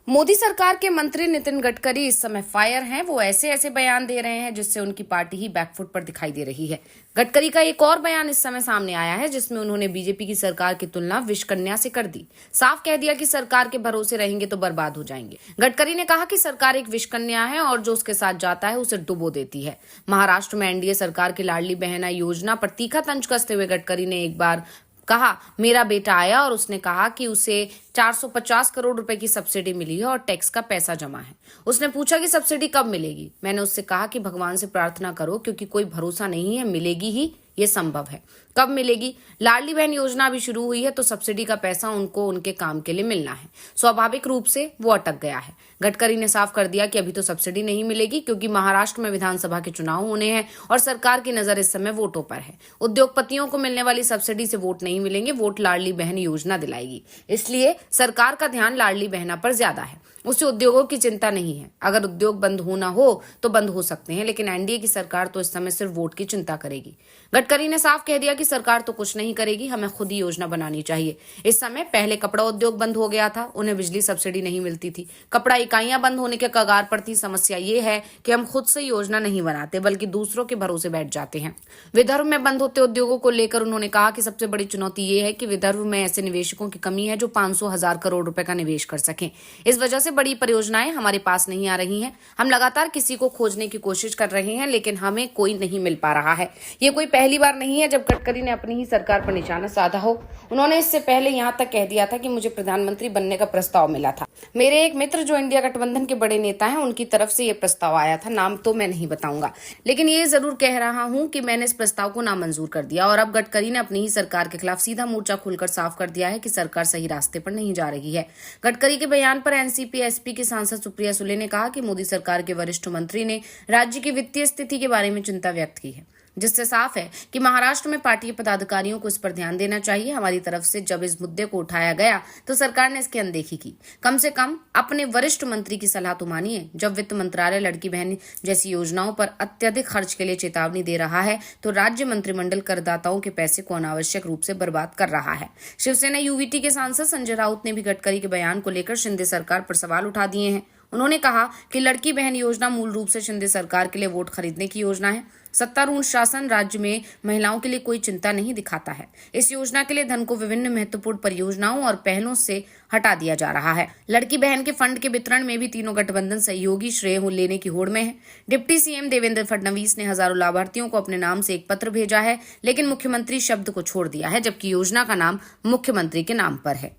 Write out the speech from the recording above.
मोदी सरकार के मंत्री नितिन गडकरी इस समय फायर हैं। वो ऐसे ऐसे बयान दे रहे हैं जिससे उनकी पार्टी ही बैकफुट पर दिखाई दे रही है। गडकरी का एक और बयान इस समय सामने आया है जिसमें उन्होंने बीजेपी की सरकार की तुलना विषकन्या से कर दी। साफ कह दिया कि सरकार के भरोसे रहेंगे तो बर्बाद हो जाएंगे। गडकरी ने कहा कि सरकार एक विषकन्या है और जो उसके साथ जाता है उसे डुबो देती है। महाराष्ट्र में एनडीए सरकार की लाडली बहना योजना पर तीखा तंज कसते हुए गडकरी ने एक बार कहा, मेरा बेटा आया और उसने कहा कि उसे 450 करोड़ रुपए की सब्सिडी मिली है और टैक्स का पैसा जमा है। उसने पूछा कि सब्सिडी कब मिलेगी। मैंने उससे कहा कि भगवान से प्रार्थना करो क्योंकि कोई भरोसा नहीं है, मिलेगी ही, ये संभव है। कब मिलेगी? लाडली बहन योजना अभी शुरू हुई है तो सब्सिडी का पैसा उनको उनके काम के लिए मिलना है। स्वाभाविक रूप से वो अटक गया है। गडकरी ने साफ कर दिया कि अभी तो सब्सिडी नहीं मिलेगी क्योंकि महाराष्ट्र में विधानसभा के चुनाव होने हैं और सरकार की नजर इस समय वोटों पर है। उद्योगपतियों को मिलने वाली सब्सिडी से वोट नहीं मिलेंगे, वोट लाडली बहन योजना दिलाएगी। इसलिए सरकार का ध्यान लाडली बहना पर ज्यादा है। उसे उद्योगों की चिंता नहीं है। अगर उद्योग बंद होना हो तो बंद हो सकते हैं, लेकिन एनडीए की सरकार तो इस समय सिर्फ वोट की चिंता करेगी। गडकरी ने साफ कह दिया कि सरकार तो कुछ नहीं करेगी, हमें खुद ही योजना बनानी चाहिए। इस समय पहले कपड़ा उद्योग बंद हो गया था, उन्हें बिजली सब्सिडी नहीं मिलती थी। कपड़ा इकाइयां बंद होने के कगार पर थी। समस्या ये है कि हम खुद से योजना नहीं बनाते बल्कि दूसरों के भरोसे बैठ जाते हैं। विदर्भ में बंद होते उद्योगों को लेकर उन्होंने कहा कि सबसे बड़ी चुनौती ये है कि विदर्भ में ऐसे निवेशकों की कमी है जो 500,000 करोड़ रुपए का निवेश कर सकें। इस वजह से बड़ी परियोजनाएं हमारे पास नहीं आ रही हैं। हम लगातार किसी को खोजने की कोशिश कर रहे हैं लेकिन हमें कोई नहीं मिल पा रहा है। ये कोई पहली बार नहीं है जब गडकरी ने अपनी ही सरकार पर निशाना साधा हो। उन्होंने इससे पहले यहां तक कह दिया था कि मुझे प्रधानमंत्री बनने का प्रस्ताव मिला था। मेरे एक मित्र जो इंडिया गठबंधन के बड़े नेता हैं, उनकी तरफ से यह प्रस्ताव आया था। नाम तो मैं नहीं बताऊंगा, लेकिन ये जरूर कह रहा हूं कि मैंने इस प्रस्ताव को नामंजूर कर दिया। और अब गडकरी ने अपनी ही सरकार के खिलाफ सीधा मोर्चा खोलकर साफ कर दिया है कि सरकार सही रास्ते पर नहीं जा रही है। गडकरी के बयान पर एनसीपी एसपी की सांसद सुप्रिया सुले ने कहा कि मोदी सरकार के वरिष्ठ मंत्री ने राज्य की वित्तीय स्थिति के बारे में चिंता व्यक्त की है, जिससे साफ है कि महाराष्ट्र में पार्टी के पदाधिकारियों को इस पर ध्यान देना चाहिए। हमारी तरफ से जब इस मुद्दे को उठाया गया तो सरकार ने इसकी अनदेखी की। कम से कम अपने वरिष्ठ मंत्री की सलाह तो मानिए। जब वित्त मंत्रालय लड़की बहन जैसी योजनाओं पर अत्यधिक खर्च के लिए चेतावनी दे रहा है तो राज्य मंत्रिमंडल करदाताओं के पैसे को अनावश्यक रूप से बर्बाद कर रहा है। शिवसेना यूवीटी के सांसद संजय राउत ने भी गडकरी के बयान को लेकर शिंदे सरकार पर सवाल उठा दिए हैं। उन्होंने कहा कि लड़की बहन योजना मूल रूप से शिंदे सरकार के लिए वोट खरीदने की योजना है। सत्तारूढ़ शासन राज्य में महिलाओं के लिए कोई चिंता नहीं दिखाता है। इस योजना के लिए धन को विभिन्न महत्वपूर्ण परियोजनाओं और पहलों से हटा दिया जा रहा है। लड़की बहन के फंड के वितरण में भी तीनों गठबंधन सहयोगी श्रेय लेने की होड़ में है। डिप्टी सीएम देवेंद्र फडणवीस ने हजारों लाभार्थियों को अपने नाम से एक पत्र भेजा है, लेकिन मुख्यमंत्री शब्द को छोड़ दिया है, जबकि योजना का नाम मुख्यमंत्री के नाम पर है।